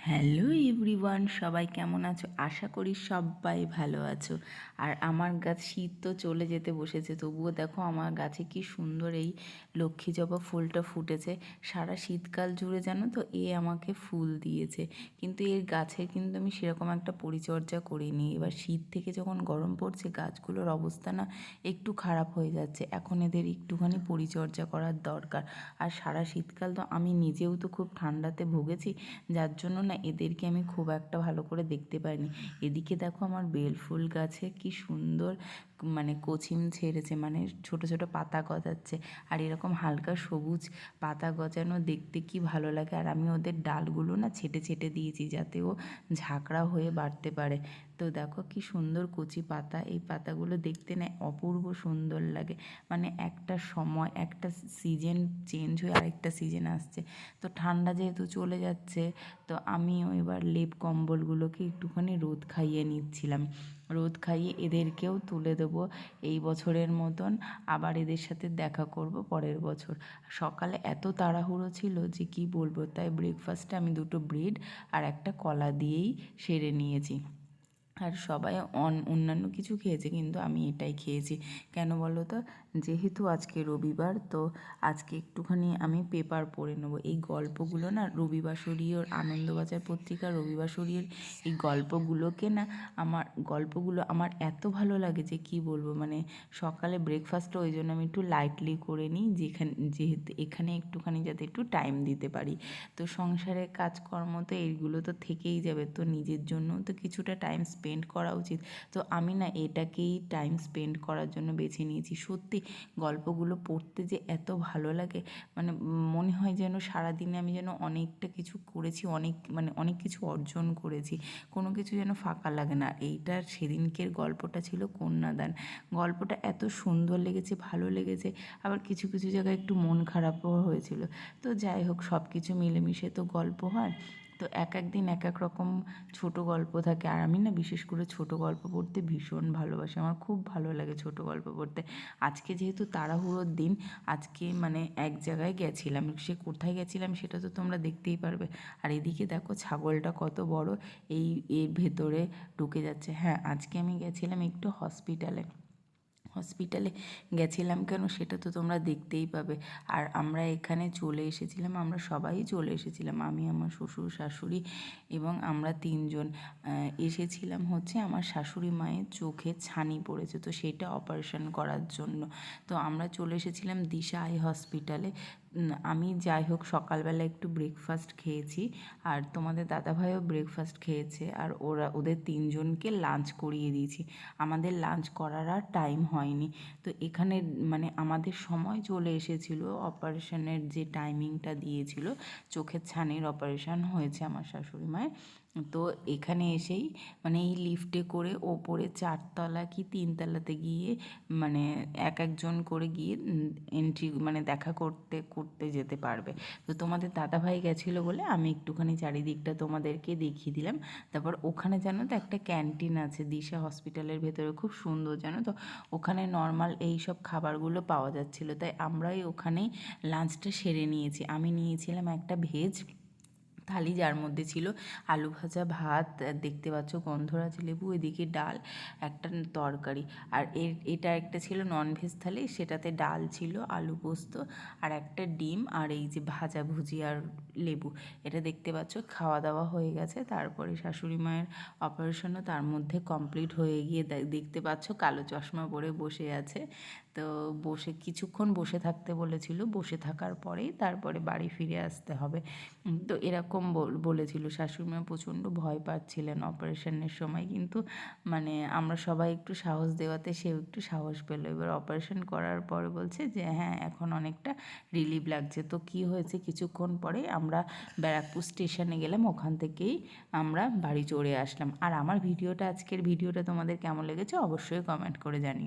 Hello everyone, সবাই কেমন আছো? আশা করি সবাই ভালো আছো। আর আমার গাছ শীত তো চলে যেতে বসেছে, তবুও দেখো আমার গাছে কি সুন্দর এই লক্ষ্মী জবা ফুলটা ফুটেছে। সারা শীতকাল জুড়ে জানো তো আমাকে ফুল দিয়েছে, কিন্তু এর গাছের কিন্তু আমি সেরকম একটা পরিচর্যা করিনি। এবার শীত থেকে যখন গরম পড়ছে গাছগুলোর অবস্থা না একটু খারাপ হয়ে যাচ্ছে। এখন এদের একটুখানি পরিচর্যা করার দরকার। আর সারা শীতকাল তো আমি নিজেও তো খুব ঠান্ডাতে ভুগেছি, যার জন্য না এদেরকে আমি খুব একটা ভালো করে দেখতে পাইনি। এদিকে দেখো আমার বেলফুল গাছে কি সুন্দর কচিম ছেড়েছে, ছোট ছোট পাতা গজাচ্ছে। আর এরকম হালকা সবুজ পাতা গজানো দেখতে কি ভালো লাগে। আর আমি ওদের ডালগুলো না ছেটে ছেটে দিয়েছি যাতে ও ঝাঁকড়া হয়ে বাড়তে পারে। তো দেখো কি সুন্দর কচি পাতা, এই পাতাগুলো দেখতে না অপূর্ব সুন্দর লাগে। একটা সময় একটা সিজন চেঞ্জ হয়ে আরেকটা সিজন আসছে, তো ঠান্ডা যেহেতু চলে যাচ্ছে, তো আমিও এবার লেপ কম্বলগুলোকে একটুখানি রোদ খাইয়ে নিচ্ছিলাম। রোদ খাইয়ে এদেরকেও তুলে দেবো এই বছরের মতন। আবার এদের সাথে দেখা করব পরের বছর। সকালে এত তাড়াহুড়ো ছিল যে কি বলবো, তাই ব্রেকফাস্টে আমি দুটো ব্রেড আর একটা কলা দিয়েই সেরে নিয়েছি। আর সবাই অন্যান্য কিছু খেয়েছে, কিন্তু আমি এটাই খেয়েছি। কেন বলো তো? যেহেতু আজকে রবিবার, তো আজকে একটুখানি আমি পেপার পড়ে নেবো। এই গল্পগুলো না রবিবাসরীয়র আনন্দবাজার পত্রিকা রবিবাসরীর এই গল্পগুলো আমার এত ভালো লাগে যে কি বলবো। সকালে ব্রেকফাস্টটা ওই জন্য আমি একটু লাইটলি করে নিই, যেহেতু এখানে একটুখানি যাতে একটু টাইম দিতে পারি। তো সংসারের কাজকর্ম তো এইগুলো তো থেকেই যাবে, তো নিজের জন্যও তো কিছুটা টাইম স্পেন্ড করা উচিত। তো আমি না এটাকেই টাইম স্পেন্ড করার জন্য বেছে নিয়েছি। সত্যি গল্পগুলো পড়তে যে এত ভালো লাগে, মনে হয় যেন সারাদিনে আমি যেন অনেকটা কিছু করেছি, অনেক কিছু অর্জন করেছি, কোনো কিছু যেন ফাঁকা লাগে না। এইটার সেদিনকের গল্পটা ছিল কন্যাদান। গল্পটা এত সুন্দর লেগেছে, ভালো লেগেছে। আবার কিছু কিছু জায়গায় একটু মন খারাপও হয়েছিল। তো যাই হোক, সব কিছু মিলেমিশে তো গল্প হয়। তো এক এক দিন এক এক রকম ছোট গল্প থাকে। আর আমি না বিশেষ করে ছোট গল্প পড়তে ভীষণ ভালোবাসি, আমার খুব ভালো লাগে ছোট গল্প পড়তে। আজকে যেহেতু তাড়াহুড়োর দিন, আজকে এক জায়গায় গেছিলাম, সে কোথায় গেছিলাম সেটা তো তোমরা দেখতেই পারবে। আর এদিকে দেখো ছাগলটা কত বড় এর ভেতরে ঢুকে যাচ্ছে। হ্যাঁ, আজকে আমি গেছিলাম একটু হসপিটালে গেছিলাম কেন সেটা তো তোমরা দেখতেই পাবে। আর আমরা এখানে চলে এসেছিলাম, আমরা সবাই চলে এসেছিলাম, আমি, আমার শ্বশুর শাশুড়ি এবং আমরা তিনজন এসেছিলাম হচ্ছে আমার শাশুড়ি মায়ের চোখে ছানি পড়েছে, তো সেটা অপারেশন করার জন্য। তো আমরা চলে এসেছিলাম দিশা আই হসপিটালে। আমি যাই হোক সকালবেলা একটু ব্রেকফাস্ট খেয়েছি, আর তোমাদের দাদাভাইও ব্রেকফাস্ট খেয়েছে, আর ওদের তিনজনকে লাঞ্চ করিয়ে দিয়েছি। আমাদের লাঞ্চ করার আর টাইম হয়নি। তো এখানে আমাদের সময় চলে এসেছিলো, অপারেশনের যে টাইমিংটা দিয়েছিল, চোখের ছানির অপারেশন হয়েছে আমার শাশুড়ি মায়ের। তো এখানে এসেই এই লিফটে করে ওপরে 4তলা কি 3তলাতে গিয়ে এক একজন করে গিয়ে এন্ট্রি দেখা করতে করতে যেতে পারবে। তো তোমাদের দাদাভাই গেছিলো বলে আমি একটুখানি চারিদিকটা তোমাদেরকে দেখিয়ে দিলাম। তারপর ওখানে জানো তো একটা ক্যান্টিন আছে দিশা হসপিটালের ভেতরে, খুব সুন্দর জানো তো। ওখানে নর্মাল এই সব খাবারগুলো পাওয়া যাচ্ছিলো, তাই আমরাই ওখানেই লাঞ্চটা সেরে নিয়েছি। আমি নিয়েছিলাম একটা ভেজ থালি, যার মধ্যে ছিল আলু ভাজা, ভাত, দেখতে পাচ্ছ গন্ধরাজ লেবু, এদিকে ডাল, একটা তরকারি। আর এটা একটা ছিল ননভেজ থালি, সেটাতে ডাল ছিল, আলু পোস্ত, আর একটা ডিম, আর এই যে ভাজা ভুজি আর লেবু। এটা দেখতে পাচ্ছ খাওয়া দাওয়া হয়ে গেছে। তারপরে শাশুড়ি মায়ের অপারেশনও তার মধ্যে কমপ্লিট হয়ে গিয়ে দেখতে পাচ্ছ কালো চশমা পরে বসে আছে। তো কিছুক্ষণ বসে থাকতে বলেছিল, বসে থাকার পরেই তারপরে বাড়ি ফিরে আসতে হবে। তো এরকম বলেছিল। শাশুড়িমা প্রচণ্ড ভয় পাচ্ছিলেন অপারেশনের সময়, কিন্তু আমরা সবাই একটু সাহস দেওয়াতে সেও একটু সাহস পেল। এবার অপারেশন করার পরে বলছে যে হ্যাঁ এখন অনেকটা রিলিফ লাগছে। তো কি হয়েছে, কিছুক্ষণ পরে আমরা ব্যারাকপুর স্টেশনে গেলাম, ওখান থেকেই আমরা বাড়ি চলে আসলাম। আর আমার আজকের ভিডিওটা তোমাদের কেমন লেগেছে অবশ্যই কমেন্ট করে জানিও।